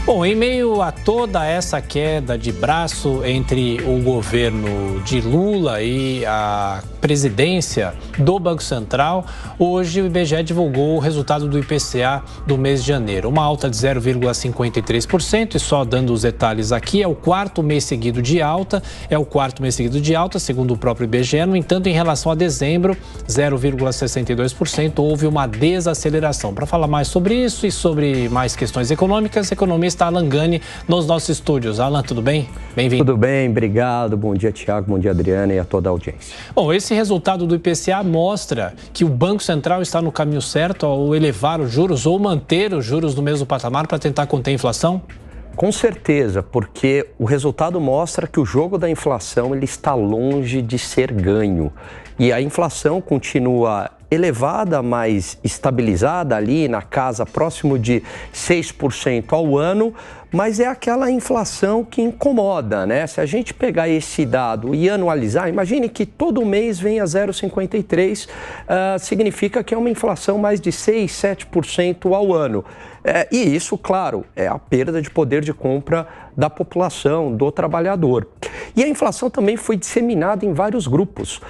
Bom, em meio a toda essa queda de braço entre o governo de Lula e a presidência do Banco Central, hoje o IBGE divulgou o resultado do IPCA do mês de janeiro. Uma alta de 0,53%, e só dando os detalhes aqui, é o quarto mês seguido de alta, segundo o próprio IBGE. No entanto, em relação a dezembro, 0,62%, houve uma desaceleração. Para falar mais sobre isso e sobre mais questões econômicas, economista Alan Gani nos nossos estúdios. Alan, tudo bem? Bem-vindo. Tudo bem, obrigado. Bom dia, Tiago. Bom dia, Adriana, e a toda a audiência. Bom, esse resultado do IPCA mostra que o Banco Central está no caminho certo ao elevar os juros ou manter os juros no mesmo patamar para tentar conter a inflação? Com certeza, porque o resultado mostra que o jogo da inflação ele está longe de ser ganho. E a inflação continua elevada, mas estabilizada ali na casa próximo de 6% ao ano, mas é aquela inflação que incomoda, né? Se a gente pegar esse dado e anualizar, imagine que todo mês venha 0,53, significa que é uma inflação mais de 6, 7% ao ano. E isso, claro, é a perda de poder de compra da população, do trabalhador. E a inflação também foi disseminada em vários grupos,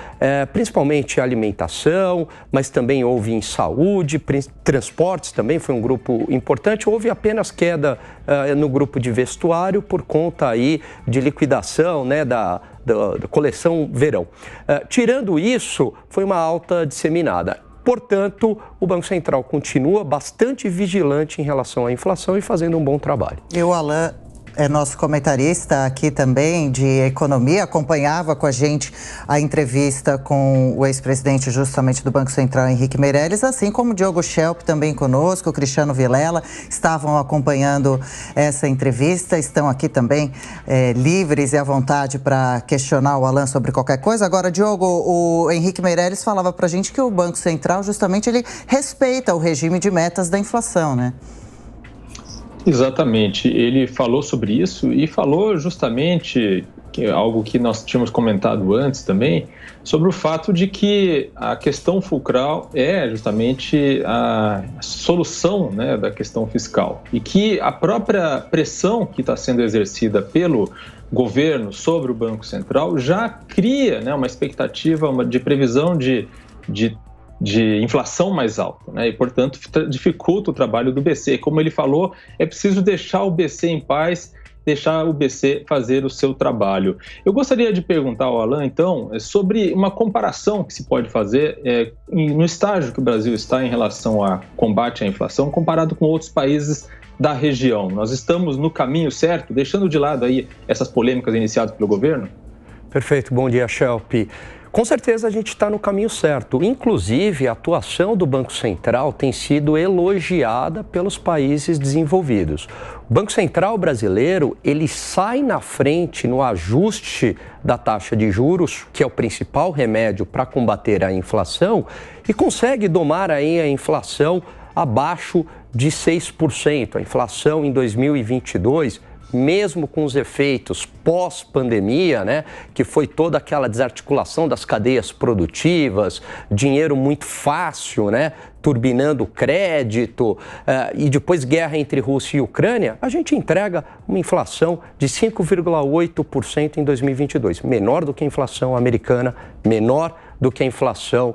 principalmente alimentação, mas também houve em saúde, transportes também foi um grupo importante. Houve apenas queda no grupo de vestuário por conta aí de liquidação, né, da coleção verão. Tirando isso, foi uma alta disseminada. Portanto, o Banco Central continua bastante vigilante em relação à inflação e fazendo um bom trabalho. E o Alan é nosso comentarista aqui também de economia, acompanhava com a gente a entrevista com o ex-presidente justamente do Banco Central, Henrique Meirelles, assim como o Diogo Schelp também conosco, o Cristiano Vilela, estavam acompanhando essa entrevista, estão aqui também livres e à vontade para questionar o Alan sobre qualquer coisa. Agora, Diogo, o Henrique Meirelles falava para a gente que o Banco Central justamente ele respeita o regime de metas da inflação, né? Exatamente, ele falou sobre isso e falou justamente algo que nós tínhamos comentado antes também, sobre o fato de que a questão fulcral é justamente a solução, né, da questão fiscal e que a própria pressão que está sendo exercida pelo governo sobre o Banco Central já cria, né, uma expectativa de previsão de inflação mais alta, né? E, portanto, dificulta o trabalho do BC. Como ele falou, é preciso deixar o BC em paz, deixar o BC fazer o seu trabalho. Eu gostaria de perguntar ao Alan, então, sobre uma comparação que se pode fazer no estágio que o Brasil está em relação ao combate à inflação, comparado com outros países da região. Nós estamos no caminho certo, deixando de lado aí essas polêmicas iniciadas pelo governo? Perfeito, bom dia, Schelp. Com certeza a gente está no caminho certo. Inclusive, a atuação do Banco Central tem sido elogiada pelos países desenvolvidos. O Banco Central brasileiro, ele sai na frente no ajuste da taxa de juros, que é o principal remédio para combater a inflação, e consegue domar aí a inflação abaixo de 6%. A inflação em 2022, mesmo com os efeitos pós-pandemia, né, que foi toda aquela desarticulação das cadeias produtivas, dinheiro muito fácil, né, turbinando crédito, e depois guerra entre Rússia e Ucrânia, a gente entrega uma inflação de 5,8% em 2022, menor do que a inflação americana, menor do que a inflação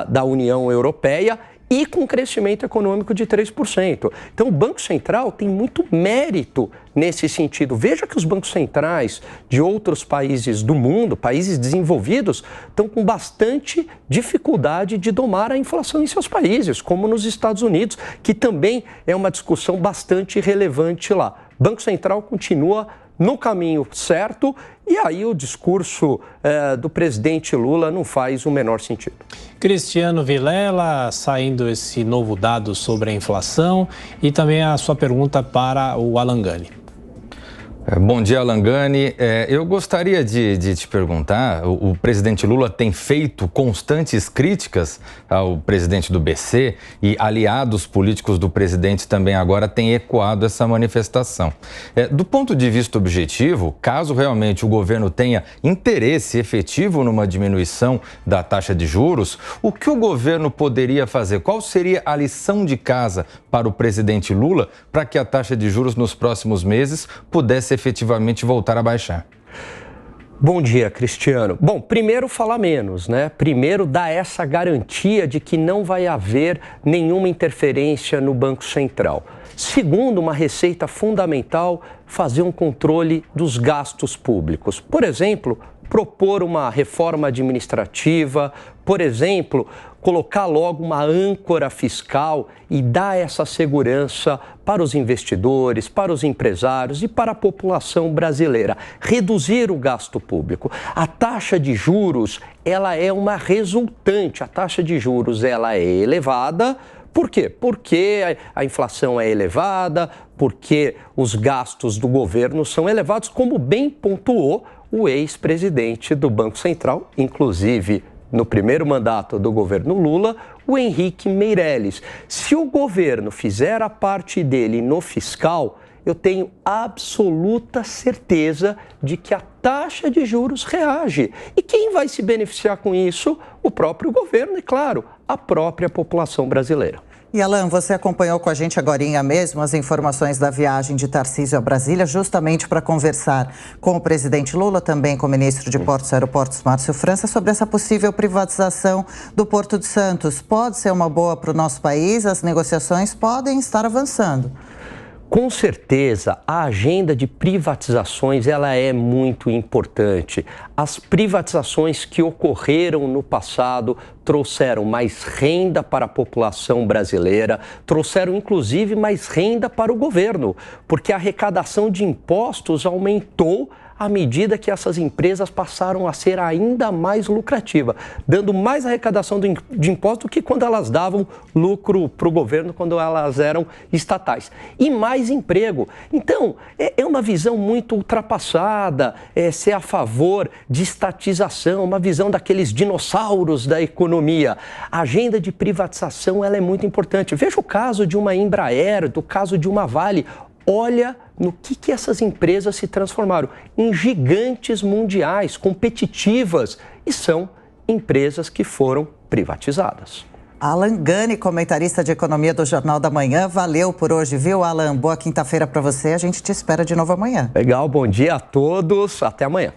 da União Europeia, e com crescimento econômico de 3%. Então, o Banco Central tem muito mérito nesse sentido. Veja que os bancos centrais de outros países do mundo, países desenvolvidos, estão com bastante dificuldade de domar a inflação em seus países, como nos Estados Unidos, que também é uma discussão bastante relevante lá. O Banco Central continua no caminho certo e aí o discurso do presidente Lula não faz o menor sentido. Cristiano Vilela, saindo esse novo dado sobre a inflação e também a sua pergunta para o Alan Gani. Bom dia, Alan Gani. Eu gostaria de te perguntar, o presidente Lula tem feito constantes críticas ao presidente do BC e aliados políticos do presidente também agora têm ecoado essa manifestação. Do ponto de vista objetivo, caso realmente o governo tenha interesse efetivo numa diminuição da taxa de juros, o que o governo poderia fazer? Qual seria a lição de casa para o presidente Lula para que a taxa de juros nos próximos meses pudesse efetivamente voltar a baixar? Bom dia, Cristiano. Bom, primeiro falar menos, né? Primeiro dar essa garantia de que não vai haver nenhuma interferência no Banco Central. Segundo, uma receita fundamental, fazer um controle dos gastos públicos. Por exemplo, propor uma reforma administrativa, por exemplo, colocar logo uma âncora fiscal e dar essa segurança para os investidores, para os empresários e para a população brasileira. Reduzir o gasto público. A taxa de juros, ela é uma resultante. A taxa de juros, ela é elevada. Por quê? Porque a inflação é elevada, porque os gastos do governo são elevados, como bem pontuou o ex-presidente do Banco Central, inclusive no primeiro mandato do governo Lula, o Henrique Meirelles. Se o governo fizer a parte dele no fiscal, eu tenho absoluta certeza de que a taxa de juros reage. E quem vai se beneficiar com isso? O próprio governo e, claro, a própria população brasileira. E, Alan, você acompanhou com a gente agorinha mesmo as informações da viagem de Tarcísio a Brasília, justamente para conversar com o presidente Lula, também com o ministro de Portos e Aeroportos, Márcio França, sobre essa possível privatização do Porto de Santos. Pode ser uma boa para o nosso país? As negociações podem estar avançando. Com certeza, a agenda de privatizações ela é muito importante. As privatizações que ocorreram no passado trouxeram mais renda para a população brasileira, trouxeram inclusive mais renda para o governo, porque a arrecadação de impostos aumentou à medida que essas empresas passaram a ser ainda mais lucrativas, dando mais arrecadação de impostos do que quando elas davam lucro para o governo, quando elas eram estatais. E mais emprego. Então, é uma visão muito ultrapassada, ser a favor de estatização, uma visão daqueles dinossauros da economia. A agenda de privatização ela é muito importante. Veja o caso de uma Embraer, do caso de uma Vale. Olha no que essas empresas se transformaram em gigantes mundiais, competitivas, e são empresas que foram privatizadas. Alan Gani, comentarista de economia do Jornal da Manhã, valeu por hoje, viu, Alan? Boa quinta-feira para você, a gente te espera de novo amanhã. Legal, bom dia a todos, até amanhã.